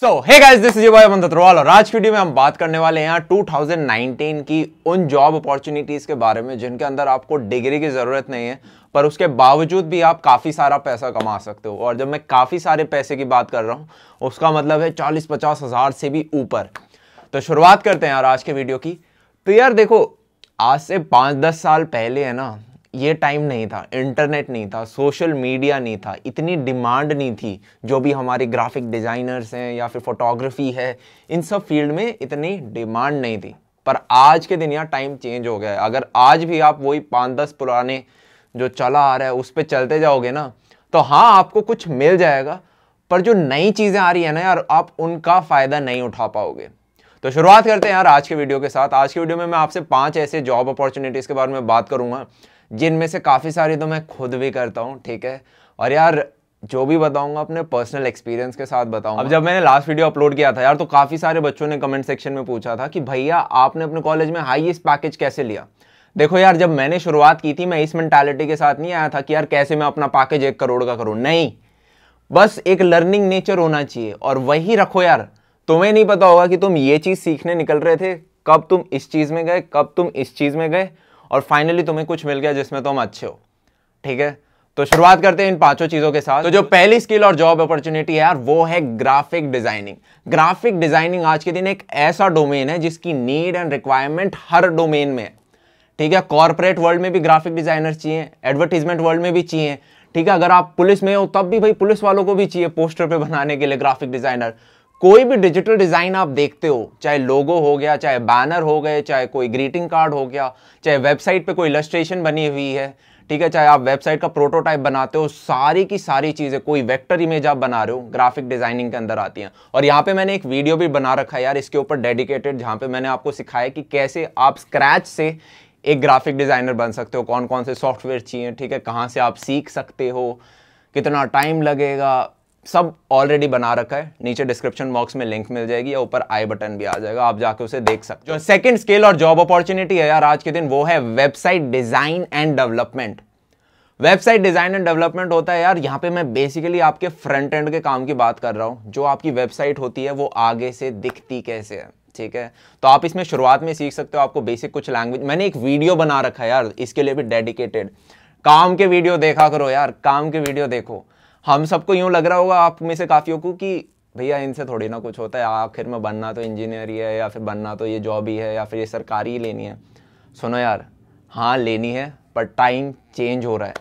Hey guys, this is your boy Aman Agrawal और आज की वीडियो में हम बात करने वाले हैं 2019 की उन जॉब अपॉर्चुनिटीज के बारे में जिनके अंदर आपको डिग्री की जरूरत नहीं है, पर उसके बावजूद भी आप काफी सारा पैसा कमा सकते हो। और जब मैं काफी सारे पैसे की बात कर रहा हूं, उसका मतलब है 40-50 हजार से भी ऊपर। तो शुरुआत करते हैं यार आज के वीडियो की। तो यार देखो, आज से 5-10 साल पहले है ना, ये टाइम नहीं था, इंटरनेट नहीं था, सोशल मीडिया नहीं था, इतनी डिमांड नहीं थी। जो भी हमारे ग्राफिक डिजाइनर्स हैं या फिर फोटोग्राफी है, इन सब फील्ड में इतनी डिमांड नहीं थी। पर आज के दिन यार टाइम चेंज हो गया है। अगर आज भी आप वही 5-10 पुराने जो चला आ रहा है उस पर चलते जाओगे ना, तो हाँ आपको कुछ मिल जाएगा, पर जो नई चीजें आ रही है ना यार, आप उनका फायदा नहीं उठा पाओगे। तो शुरुआत करते हैं यार आज के वीडियो के साथ। आज के वीडियो में मैं आपसे 5 ऐसे जॉब अपॉर्चुनिटीज के बारे में बात करूंगा जिनमें से काफ़ी सारी तो मैं खुद भी करता हूँ, ठीक है। और यार जो भी बताऊंगा अपने पर्सनल एक्सपीरियंस के साथ बताऊंगा। अब जब मैंने लास्ट वीडियो अपलोड किया था यार, तो काफ़ी सारे बच्चों ने कमेंट सेक्शन में पूछा था कि भैया आपने अपने कॉलेज में हाईएस्ट पैकेज कैसे लिया। देखो यार, जब मैंने शुरुआत की थी मैं इस मेंटालिटी के साथ नहीं आया था कि यार कैसे मैं अपना पैकेज 1 करोड़ का करूँ। नहीं, बस एक लर्निंग नेचर होना चाहिए और वही रखो यार। तुम्हें नहीं पता होगा कि तुम ये चीज़ सीखने निकल रहे थे, कब तुम इस चीज़ में गए, कब तुम इस चीज़ में गए, और फाइनली तुम्हें कुछ मिल गया जिसमें तुम अच्छे हो, ठीक है। तो शुरुआत करते हैं इन 5 चीजों के साथ। तो जो पहली स्किल और जॉब अपॉर्चुनिटी है यार, वो है ग्राफिक डिजाइनिंग। ग्राफिक डिजाइनिंग आज के दिन एक ऐसा डोमेन है जिसकी need and requirement her domain में है, ठीक है। कॉर्पोरेट वर्ल्ड में भी ग्राफिक डिजाइनर चाहिए, एडवर्टीजमेंट वर्ल्ड में भी चाहिए, ठीक है। अगर आप पुलिस में हो तब भी भाई पुलिस वालों को भी चाहिए पोस्टर पे बनाने के लिए ग्राफिक डिजाइनर। कोई भी डिजिटल डिजाइन आप देखते हो, चाहे लोगो हो गया, चाहे बैनर हो गए, चाहे कोई ग्रीटिंग कार्ड हो गया, चाहे वेबसाइट पे कोई इलस्ट्रेशन बनी हुई है, ठीक है, चाहे आप वेबसाइट का प्रोटोटाइप बनाते हो, सारी की सारी चीजें, कोई वेक्टर इमेज आप बना रहे हो, ग्राफिक डिजाइनिंग के अंदर आती हैं। और यहाँ पे मैंने एक वीडियो भी बना रखा है यार इसके ऊपर डेडिकेटेड, जहाँ पे मैंने आपको सिखाया कि कैसे आप स्क्रैच से एक ग्राफिक डिजाइनर बन सकते हो, कौन कौन से सॉफ्टवेयर चाहिए, ठीक है, कहाँ से आप सीख सकते हो, कितना टाइम लगेगा, सब ऑलरेडी बना रखा है। नीचे डिस्क्रिप्शन बॉक्स में लिंक मिल जाएगी या ऊपर आई बटन भी आ जाएगा, आप जाके उसे देख सकते हो। जो सेकंड स्किल और जॉब अपॉर्चुनिटी है यार आज के दिन, वो है website design and development. Website design and development होता है यार, यहाँ पे मैं बेसिकली आपके फ्रंट एंड के काम की बात कर रहा हूँ। जो आपकी वेबसाइट होती है वो आगे से दिखती कैसे है, ठीक है। तो आप इसमें शुरुआत में सीख सकते हो, आपको बेसिक कुछ लैंग्वेज, मैंने एक वीडियो बना रखा है यार इसके लिए भी डेडिकेटेड। काम के वीडियो देखा करो यार, काम के वीडियो देखो। हम सबको यूं लग रहा होगा आप में से काफियों को कि भैया इनसे थोड़ी ना कुछ होता है, आखिर में बनना तो इंजीनियर ही है, या फिर बनना तो ये जॉब ही है, या फिर ये सरकारी ही लेनी है। सुनो यार, हाँ लेनी है, पर टाइम चेंज हो रहा है।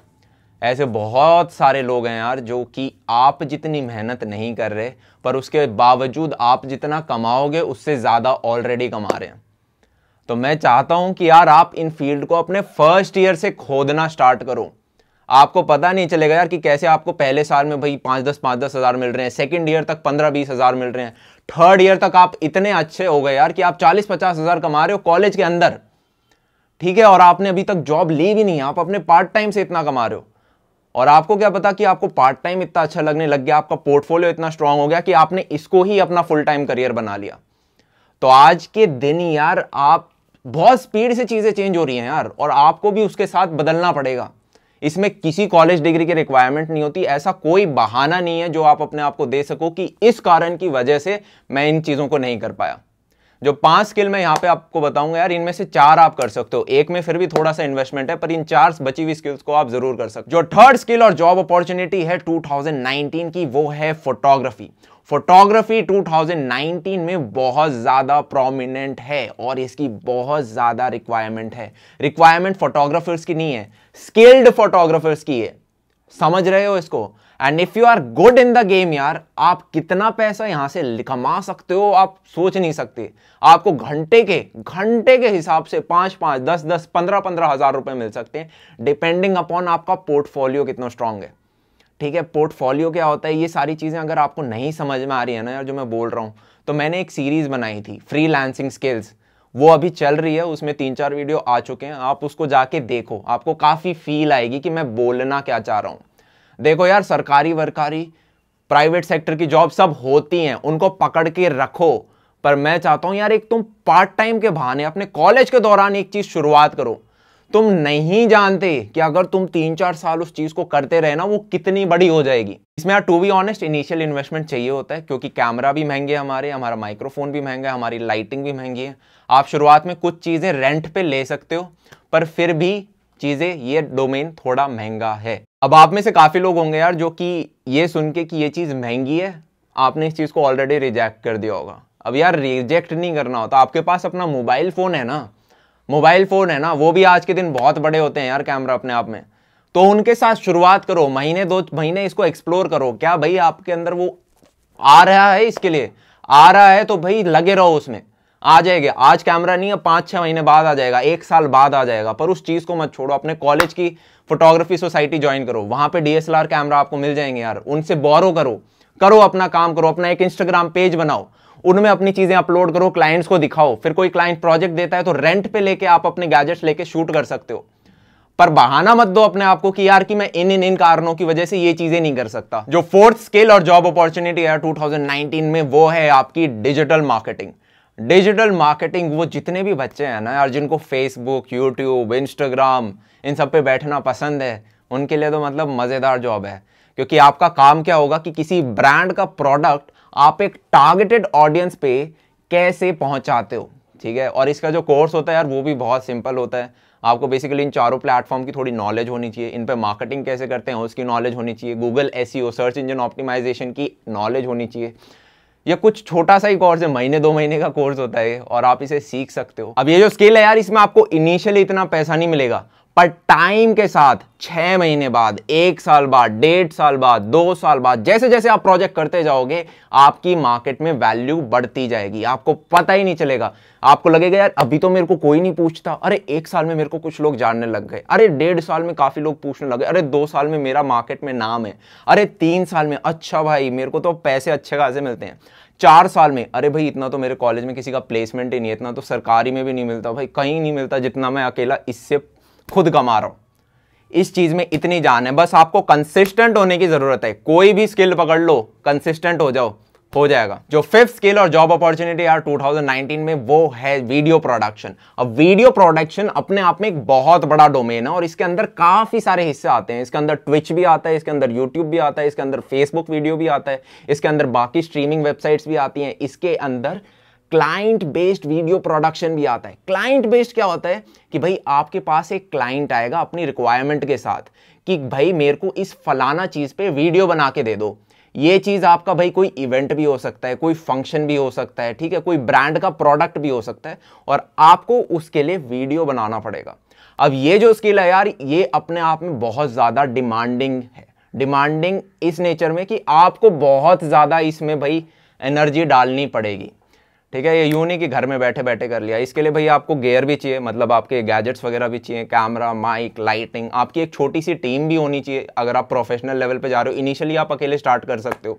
ऐसे बहुत सारे लोग हैं यार जो कि आप जितनी मेहनत नहीं कर रहे, पर उसके बावजूद आप जितना कमाओगे उससे ज़्यादा ऑलरेडी कमा रहे हैं। तो मैं चाहता हूं कि यार आप इन फील्ड को अपने फर्स्ट ईयर से खोदना स्टार्ट करो। आपको पता नहीं चलेगा यार कि कैसे आपको पहले साल में भाई 5-10 हज़ार मिल रहे हैं, सेकंड ईयर तक 15-20 हज़ार मिल रहे हैं, थर्ड ईयर तक आप इतने अच्छे हो गए यार कि आप 40-50 हज़ार कमा रहे हो कॉलेज के अंदर, ठीक है। और आपने अभी तक जॉब ली भी नहीं, आप अपने पार्ट टाइम से इतना कमा रहे हो। और आपको क्या पता कि आपको पार्ट टाइम इतना अच्छा लगने लग गया, आपका पोर्टफोलियो इतना स्ट्रांग हो गया कि आपने इसको ही अपना फुल टाइम करियर बना लिया। तो आज के दिन यार आप बहुत स्पीड से चीजें चेंज हो रही हैं यार, और आपको भी उसके साथ बदलना पड़ेगा। इसमें किसी कॉलेज डिग्री की रिक्वायरमेंट नहीं होती, ऐसा कोई बहाना नहीं है जो आप अपने आप को दे सको कि इस कारण की वजह से मैं इन चीजों को नहीं कर पाया। जो 5 स्किल मैं यहाँ पे आपको बताऊंगा यार, इनमें से 4 आप कर सकते हो, एक में फिर भी थोड़ा सा इन्वेस्टमेंट है, पर इन 4 बची हुई स्किल्स को आप जरूर कर सकते हो। जो थर्ड स्किल और जॉब अपॉर्चुनिटी है 2019 की, वो है फोटोग्राफी। फोटोग्राफी 2019 में बहुत ज्यादा प्रोमिनेंट है और इसकी बहुत ज्यादा रिक्वायरमेंट है। रिक्वायरमेंट फोटोग्राफर्स की नहीं है, स्किल्ड फोटोग्राफर्स की है। समझ रहे हो इसको? And if you are good in the game यार, आप कितना पैसा यहां से कमा सकते हो आप सोच नहीं सकते। आपको घंटे के हिसाब से 5-5, 10-10, 15-15 हज़ार रुपए मिल सकते हैं, डिपेंडिंग अपॉन आपका पोर्टफोलियो कितना स्ट्रांग है, ठीक है। पोर्टफोलियो क्या होता है, ये सारी चीजें अगर आपको नहीं समझ में आ रही है ना यार जो मैं बोल रहा हूं, तो मैंने एक सीरीज बनाई थी फ्रीलांसिंग स्किल्स, वो अभी चल रही है, उसमें 3-4 वीडियो आ चुके हैं। आप उसको जाके देखो, आपको काफी फील आएगी कि मैं बोलना क्या चाह रहा हूं। देखो यार, सरकारी वरकारी प्राइवेट सेक्टर की जॉब सब होती हैं, उनको पकड़ के रखो, पर मैं चाहता हूं यार एक तुम पार्ट टाइम के बहाने अपने कॉलेज के दौरान एक चीज शुरुआत करो। तुम नहीं जानते कि अगर तुम 3-4 साल उस चीज को करते रहे ना, वो कितनी बड़ी हो जाएगी। इसमें यार to be honest initial investment चाहिए होता है, क्योंकि कैमरा भी महंगे है हमारा माइक्रोफोन भी महंगा है, हमारी लाइटिंग भी महंगी है। आप शुरुआत में कुछ चीजें रेंट पे ले सकते हो, पर फिर भी चीजें, ये डोमेन थोड़ा महंगा है। अब आप में से काफी लोग होंगे यार जो कि ये सुन के कि ये चीज महंगी है, आपने इस चीज को ऑलरेडी रिजेक्ट कर दिया होगा। अब यार रिजेक्ट नहीं करना होता, आपके पास अपना मोबाइल फोन है ना, वो भी आज के दिन बहुत बड़े होते हैं यार कैमरा अपने आप में। तो उनके साथ शुरुआत करो, महीने 2 महीने इसको एक्सप्लोर करो। क्या भाई आपके अंदर वो आ रहा है, इसके लिए आ रहा है तो भाई लगे रहो उसमें, आ जाएगा। आज कैमरा नहीं है, 5-6 महीने बाद आ जाएगा, 1 साल बाद आ जाएगा, पर उस चीज को मत छोड़ो। अपने कॉलेज की फोटोग्राफी सोसाइटी ज्वाइन करो, वहां पे डीएसएलआर कैमरा आपको मिल जाएंगे यार, उनसे बोरो करो अपना काम करो। अपना एक इंस्टाग्राम पेज बनाओ, उनमें अपनी चीजें अपलोड करो, क्लाइंट्स को दिखाओ। फिर कोई क्लाइंट प्रोजेक्ट देता है तो रेंट पे लेके आप अपने गैजेट्स लेके शूट कर सकते हो। पर बहाना मत दो अपने आप को कि यार कि मैं इन कारणों की वजह से ये चीजें नहीं कर सकता। जो फोर्थ स्किल और जॉब अपॉर्चुनिटी है 2019 में, वो है आपकी डिजिटल मार्केटिंग। डिजिटल मार्केटिंग, वो जितने भी बच्चे हैं ना यार जिनको फेसबुक, यूट्यूब, इंस्टाग्राम इन सब पे बैठना पसंद है, उनके लिए तो मतलब मजेदार जॉब है। क्योंकि आपका काम क्या होगा कि किसी ब्रांड का प्रोडक्ट आप एक टारगेटेड ऑडियंस पे कैसे पहुंचाते हो, ठीक है। और इसका जो कोर्स होता है यार वो भी बहुत सिंपल होता है। आपको बेसिकली इन चारों प्लेटफॉर्म की थोड़ी नॉलेज होनी चाहिए, इन पे मार्केटिंग कैसे करते हैं उसकी नॉलेज होनी चाहिए, Google SEO search engine optimisation की नॉलेज होनी चाहिए। ये कुछ छोटा सा ही कोर्स है, महीने 2 महीने का कोर्स होता है और आप इसे सीख सकते हो। अब ये जो स्किल है यार, इसमें आपको इनिशियली इतना पैसा नहीं मिलेगा, पर टाइम के साथ 6 महीने बाद, 1 साल बाद, 1.5 साल बाद, 2 साल बाद, जैसे जैसे आप प्रोजेक्ट करते जाओगे आपकी मार्केट में वैल्यू बढ़ती जाएगी। आपको पता ही नहीं चलेगा, आपको लगेगा यार अभी तो मेरे को कोई नहीं पूछता, अरे 1 साल में मेरे को कुछ लोग जानने लग गए, अरे 1.5 साल में काफी लोग पूछने लगे, अरे 2 साल में मेरा मार्केट में नाम है, अरे 3 साल में अच्छा भाई मेरे को तो पैसे अच्छे खासे मिलते हैं, 4 साल में अरे भाई इतना तो मेरे कॉलेज में किसी का प्लेसमेंट ही नहीं है, इतना तो सरकारी में भी नहीं मिलता भाई, कहीं नहीं मिलता जितना मैं अकेला इससे खुद कमा रहा हूं। इस चीज में इतनी जान है, बस आपको कंसिस्टेंट होने की जरूरत है। कोई भी स्किल पकड़ लो, कंसिस्टेंट हो जाओ, हो जाएगा। जो फिफ्थ स्किल और जॉब अपॉर्चुनिटी यार 2019 में, वो है वीडियो प्रोडक्शन। अब वीडियो प्रोडक्शन अपने आप में एक बहुत बड़ा डोमेन है और इसके अंदर काफी सारे हिस्से आते हैं। इसके अंदर ट्विच भी आता है, इसके अंदर यूट्यूब भी आता है, इसके अंदर फेसबुक वीडियो भी आता है, इसके अंदर बाकी स्ट्रीमिंग वेबसाइट्स भी आती हैं, इसके अंदर क्लाइंट बेस्ड वीडियो प्रोडक्शन भी आता है। क्लाइंट बेस्ड क्या होता है कि भाई आपके पास एक क्लाइंट आएगा अपनी रिक्वायरमेंट के साथ कि भाई मेरे को इस फलाना चीज पे वीडियो बना के दे दो। ये चीज आपका भाई कोई इवेंट भी हो सकता है, कोई फंक्शन भी हो सकता है, ठीक है, कोई ब्रांड का प्रोडक्ट भी हो सकता है और आपको उसके लिए वीडियो बनाना पड़ेगा। अब ये जो स्किल है यार, ये अपने आप में बहुत ज्यादा डिमांडिंग है। डिमांडिंग इस नेचर में कि आपको बहुत ज्यादा इसमें भाई एनर्जी डालनी पड़ेगी, ठीक है। ये यूं नहीं कि घर में बैठे बैठे कर लिया। इसके लिए भाई आपको गियर भी चाहिए, मतलब आपके गैजेट्स वगैरह भी चाहिए, कैमरा, माइक, लाइटिंग, आपकी एक छोटी सी टीम भी होनी चाहिए। अगर आप प्रोफेशनल लेवल पे जा रहे हो, इनिशियली आप अकेले स्टार्ट कर सकते हो।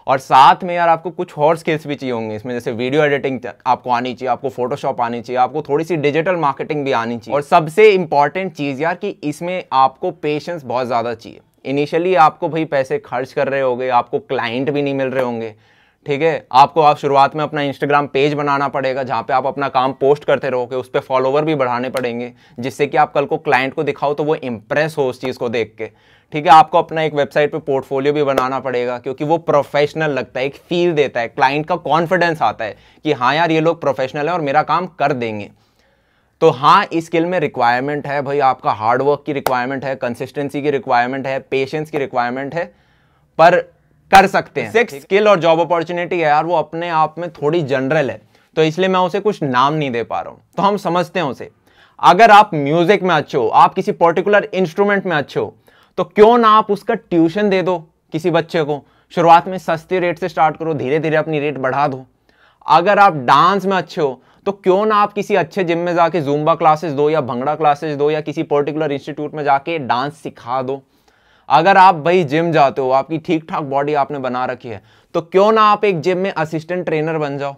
और साथ में यार आपको कुछ और स्किल्स भी चाहिए होंगे इसमें, जैसे वीडियो एडिटिंग आपको आनी चाहिए, आपको फोटोशॉप आनी चाहिए, आपको थोड़ी सी डिजिटल मार्केटिंग भी आनी चाहिए। और सबसे इंपॉर्टेंट चीज़ यार कि इसमें आपको पेशेंस बहुत ज़्यादा चाहिए। इनिशियली आपको भाई पैसे खर्च कर रहे होंगे, आपको क्लाइंट भी नहीं मिल रहे होंगे, ठीक है। आप शुरुआत में अपना इंस्टाग्राम पेज बनाना पड़ेगा जहां पे आप अपना काम पोस्ट करते रहोगे, उस पर फॉलोवर भी बढ़ाने पड़ेंगे जिससे कि आप कल को क्लाइंट को दिखाओ तो वो इंप्रेस हो उस चीज़ को देख के, ठीक है। आपको अपना एक वेबसाइट पे पोर्टफोलियो भी बनाना पड़ेगा क्योंकि वो प्रोफेशनल लगता है, एक फील देता है, क्लाइंट का कॉन्फिडेंस आता है कि हाँ यार ये लोग प्रोफेशनल है और मेरा काम कर देंगे। तो हाँ, इस स्किल में रिक्वायरमेंट है भाई, आपका हार्डवर्क की रिक्वायरमेंट है, कंसिस्टेंसी की रिक्वायरमेंट है, पेशेंस की रिक्वायरमेंट है, पर कर सकते हैं। सिक्स स्किल और जॉब अपॉर्चुनिटी है यार, वो अपने आप में थोड़ी जनरल है, तो इसलिए मैं उसे कुछ नाम नहीं दे पा रहा हूं। तो हम समझते हैं उसे। अगर आप म्यूजिक में अच्छे हो, आप किसी पर्टिकुलर इंस्ट्रूमेंट में अच्छे हो, तो क्यों ना आप उसका ट्यूशन दे दो किसी बच्चे को। शुरुआत में सस्ते रेट से स्टार्ट करो, धीरे धीरे अपनी रेट बढ़ा दो। अगर आप डांस में अच्छे हो, तो क्यों ना आप किसी अच्छे जिम में जाके जुम्बा क्लासेस दो या भंगड़ा क्लासेस दो या किसी पर्टिकुलर इंस्टीट्यूट में जाके डांस सिखा दो। अगर आप भाई जिम जाते हो, आपकी ठीक ठाक बॉडी आपने बना रखी है, तो क्यों ना आप एक जिम में असिस्टेंट ट्रेनर बन जाओ।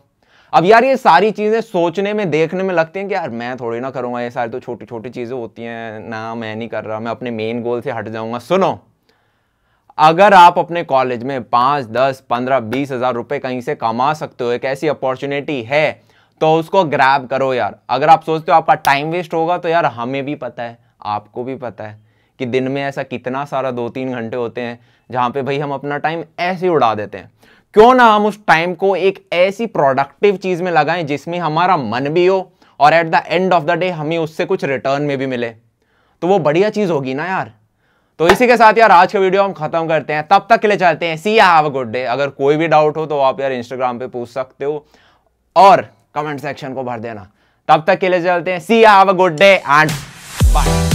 अब यार ये सारी चीजें सोचने में, देखने में लगती हैं कि यार मैं थोड़ी ना करूंगा, ये सारी तो छोटी छोटी चीजें होती हैं ना, मैं नहीं कर रहा, मैं अपने मेन गोल से हट जाऊंगा। सुनो, अगर आप अपने कॉलेज में 5, 10, 15, 20 हज़ार रुपए कहीं से कमा सकते हो, एक ऐसी अपॉर्चुनिटी है, तो उसको ग्रैब करो यार। अगर आप सोचते हो आपका टाइम वेस्ट होगा, तो यार हमें भी पता है, आपको भी पता है कि दिन में ऐसा कितना सारा 2-3 घंटे होते हैं जहां पे भाई हम अपना टाइम ऐसे ही उड़ा देते हैं। क्यों ना हम उस टाइम को एक ऐसी प्रोडक्टिव चीज में लगाएं जिसमें हमारा मन भी हो और at the end of the day हमें उससे कुछ रिटर्न में भी मिले, तो वो बढ़िया चीज होगी ना यार। तो इसी के साथ यार आज का वीडियो हम खत्म करते हैं, तब तक के लिए चलते हैं। See have a good day. अगर कोई भी डाउट हो तो आप यार इंस्टाग्राम पे पूछ सकते हो और कमेंट सेक्शन को भर देना। तब तक के लिए चलते हैं। See have a good day and bye.